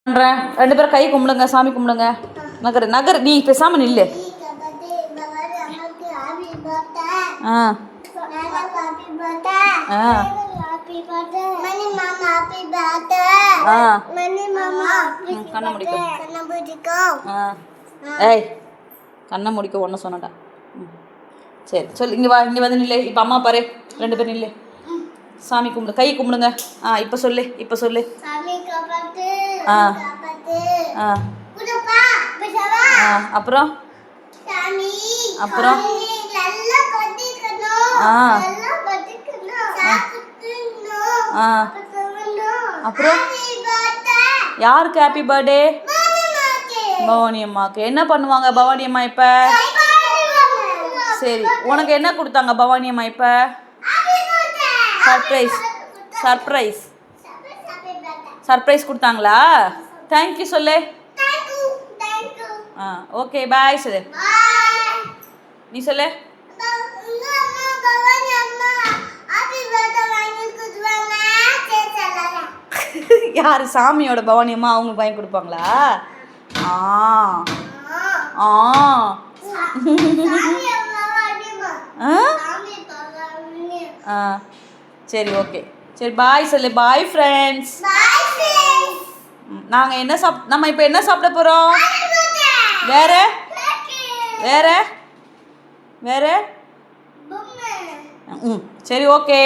ரெண்டு பேரும் கை கும்பிடுங்க, சாமி கும்பிடுங்க. நகர் நகர், நீ பேசாம நில்லு. ஆ ஆ கண்ணை முடிக்கும். ஏய் கண்ணை முடிக்க ஒன்று சொன்னடா. சரி சொல்லு, இங்கே வா, இங்கே வந்து நில்லு. இப்போ அம்மா பாரு, ரெண்டு பேரும் நில்லு. சாமி கும்பிடு, கை கும்பிடுங்க. இப்போ சொல்லு, இப்போ சொல்லு. ஆ ஆ அப்புறம் அப்புறம் அப்புறம் யாருக்கு ஹாப்பி பர்த்டே? பவானி அம்மாவுக்கு. என்ன பண்ணுவாங்க பவானி அம்மா இப்போ? சரி, உனக்கு என்ன கொடுத்தாங்க பவானி அம்மா இப்போ? சர்ப்ரைஸ் சர்ப்ரைஸ் சர்ப்ரைஸ் கொடுத்தாங்களா? தேங்க்யூ சொல்லு. ஓகே பாய் சொல்லு. நீ சொல்லு. யார்? சாமியோட பவானி அம்மா அவங்களுக்கு வாங்கி கொடுப்பாங்களா? சரி ஓகே, சரி பாய் சொல்லு. Bye friends. நாங்கள் என்ன நம்ம இப்போ என்ன சாப்பிட போகிறோம்? வேற வேற வேற சரி ஓகே.